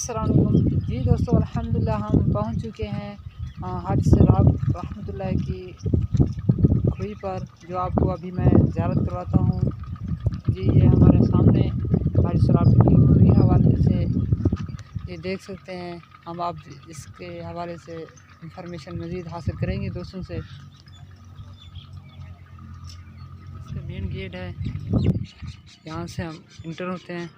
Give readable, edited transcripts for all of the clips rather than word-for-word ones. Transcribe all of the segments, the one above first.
अस्सलाम वालेकुम। जी दोस्तों, अल्हम्दुलिल्लाह हम पहुंच चुके हैं हाजी सराब रहमतुल्लाह की खुई पर, जो आपको अभी मैं ज़ियारत करवाता हूँ। जी ये हमारे सामने हाजी सराब की खुई हवाले से ये देख सकते हैं। हम आप इसके हवाले से इंफॉर्मेशन मज़ीद हासिल करेंगे दोस्तों से। इसका मेन गेट है, यहाँ से हम इंटर होते हैं।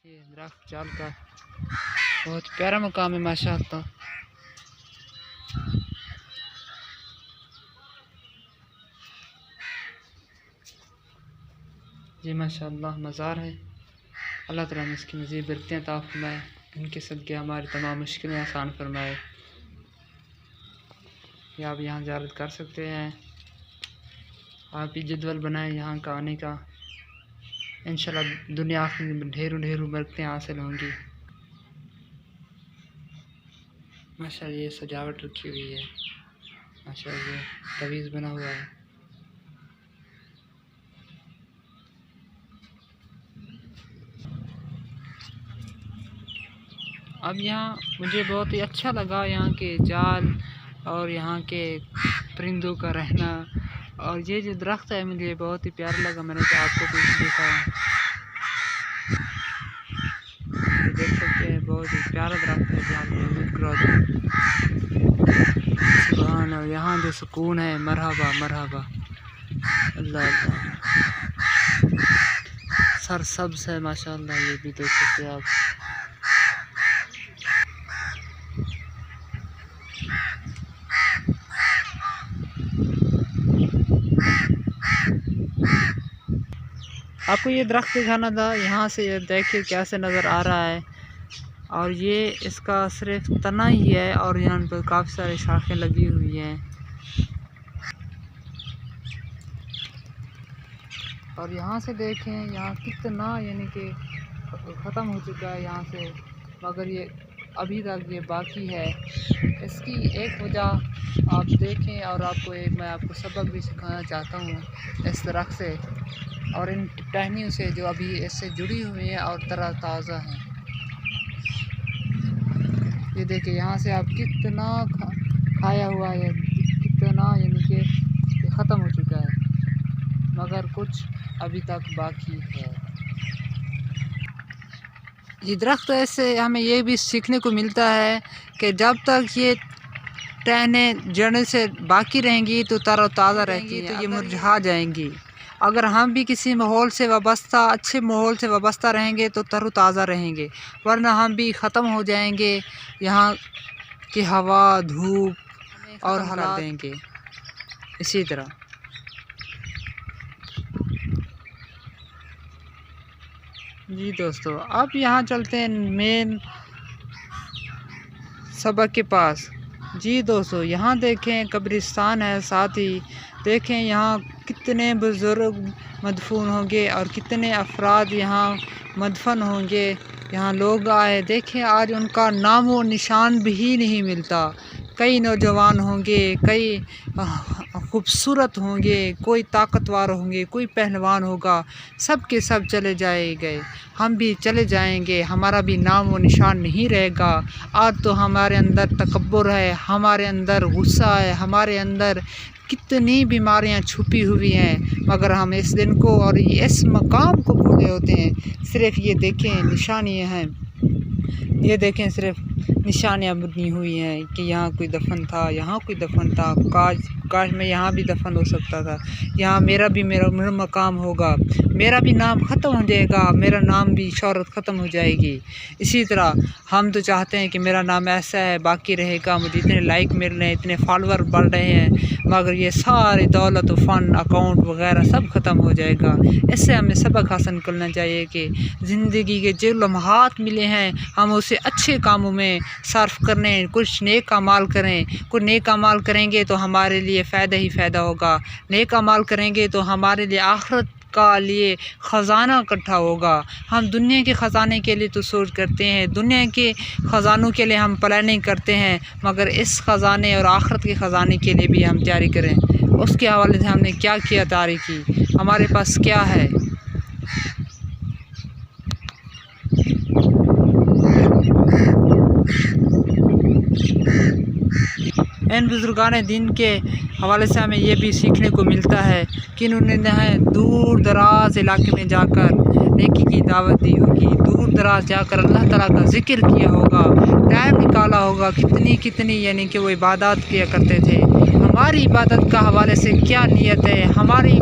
ये दरख्त चाल का बहुत प्यारा मकाम है माशाअल्लाह। ये माशाअल्लाह मज़ार है। अल्लाह ताला ने इसकी मज़ीद बरकतें अता फरमाए, इनके सदक़े हमारी तमाम मुश्किलें आसान फरमाए। या आप यहाँ ज़ियारत कर सकते हैं। आप भी जदवल बनाएं यहाँ का आने का, इंशाल्लाह दुनिया में ढेरों बरकतें हासिल होंगी। माशाअल्लाह ये सजावट रखी हुई है, माशाअल्लाह ये तवीज़ बना हुआ है। अब यहाँ मुझे बहुत ही अच्छा लगा यहाँ के जाल और यहाँ के परिंदों का रहना, और ये जो दरख्त है मुझे बहुत ही प्यारा लगा। मैंने तो आपको भी देखा, देख सकते हैं बहुत ही प्यारा दरख्त है जहाँ सुभान, और यहाँ जो सुकून है, मरहबा मरहबा अल्लाह अल्लाह। सर सब्ज़ है माशाअल्लाह, ये भी देख सकते हैं आप। आपको ये दरख्त दिखाना था, यहाँ से देखिए कैसे नज़र आ रहा है। और ये इसका सिर्फ तना ही है और यहाँ पर काफ़ी सारी शाखें लगी हुई हैं। और यहाँ से देखें, यहाँ कितना यानी कि ख़त्म हो चुका है यहाँ से, मगर ये अभी तक ये बाकी है। इसकी एक वजह आप देखें, और आपको मैं आपको सबक भी सिखाना चाहता हूँ इस दरख्त से और इन टहनियों से जो अभी इससे जुड़ी हुई हैं और तरह ताज़ा हैं। ये देखिए यहाँ से आप कितना खाया हुआ है, कितना यानी कि ख़त्म हो चुका है, मगर कुछ अभी तक बाकी है। ये दरख्त ऐसे हमें ये भी सीखने को मिलता है कि जब तक ये टहनें जड़ों से बाकी रहेंगी तो तरोताज़ा रहती है, तो ये मुरझा जाएंगी। अगर हम भी किसी माहौल से वाबस्ता, अच्छे माहौल से वाबस्ता रहेंगे तो तरोताज़ा रहेंगे, वरना हम भी ख़त्म हो जाएंगे। यहाँ की हवा, धूप और हालात देंगे इसी तरह। जी दोस्तों, अब यहाँ चलते हैं मेन सबक के पास। जी दोस्तों, यहाँ देखें कब्रिस्तान है, साथ ही देखें यहाँ कितने बुज़ुर्ग मदफून होंगे और कितने अफराद यहाँ मदफन होंगे। यहाँ लोग आए, देखें आज उनका नाम व निशान भी नहीं मिलता। कई नौजवान होंगे, कई खूबसूरत होंगे, कोई ताकतवर होंगे, कोई पहलवान होगा, सब के सब चले जाएंगे। हम भी चले जाएंगे, हमारा भी नाम व निशान नहीं रहेगा। आज तो हमारे अंदर तकब्बुर है, हमारे अंदर गुस्सा है, हमारे अंदर कितनी बीमारियां छुपी हुई हैं, मगर हम इस दिन को और इस मकाम को भूले होते हैं। सिर्फ ये देखें निशानियाँ हैं, ये देखें सिर्फ निशानियाँ बनी हुई हैं कि यहाँ कोई दफन था, यहाँ कोई दफन था, काश मैं यहाँ भी दफन हो सकता था, यहाँ मेरा मकाम होगा, मेरा भी नाम ख़त्म हो जाएगा, मेरा नाम भी शोहरत ख़त्म हो जाएगी। इसी तरह हम तो चाहते हैं कि मेरा नाम ऐसा है बाकी रहेगा, मुझे इतने लाइक मिल रहे हैं, इतने फॉलोअर बढ़ रहे हैं, मगर ये सारी दौलत फ़न अकाउंट वगैरह सब ख़त्म हो जाएगा। इससे हमें सबक हासिल करना चाहिए कि ज़िंदगी के जो लम्हात मिले हैं हम उसे अच्छे कामों में सर्फ करें, कुछ नेक अमाल करें। कुछ नेक अमाल करेंगे तो हमारे लिए फ़ायदा ही फ़ायदा होगा। नेक अमाल करेंगे तो हमारे लिए आखिरत का लिए ख़जाना इकट्ठा होगा। हम दुनिया के ख़जाने के लिए तो सोच करते हैं, दुनिया के ख़जानों के लिए हम प्लानिंग करते हैं, मगर इस ख़जाने और आखिरत के ख़जाने के लिए भी हम तैयारी करें। उसके हवाले से हमने क्या किया, तैयारी की, हमारे पास क्या है। इन बुज़ुर्गान दीन के हवाले से हमें ये भी सीखने को मिलता है कि इन्होंने दूर दराज इलाके में जाकर नेकी की दावत दी होगी, दूर दराज जाकर अल्लाह ताला का ज़िक्र किया होगा, टाइम निकाला होगा, कितनी यानी कि वो इबादत किया करते थे। हमारी इबादत का हवाले से क्या नीयत है, हमारी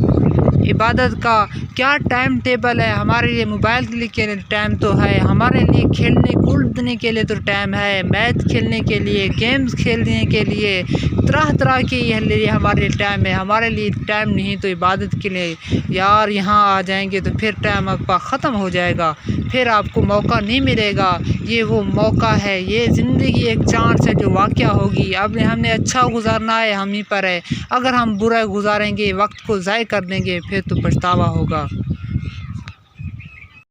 इबादत का क्या टाइम टेबल है। हमारे लिए मोबाइल के लिए टाइम तो है, हमारे लिए खेलने कूदने के लिए तो टाइम है, मैच खेलने के लिए, गेम्स खेलने के लिए, तरह तरह के लिए हमारे लिए टाइम है। हमारे लिए टाइम नहीं तो इबादत के लिए यार यहाँ आ जाएंगे तो फिर टाइम आपका ख़त्म हो जाएगा, फिर आपको मौका नहीं मिलेगा। ये वो मौका है, ये ज़िंदगी एक चांस है जो वाक़या होगी। अब हमने अच्छा गुजारना है, हम ही पर है। अगर हम बुरा गुजारेंगे, वक्त को ज़ाय कर देंगे, फिर तो पछतावा होगा।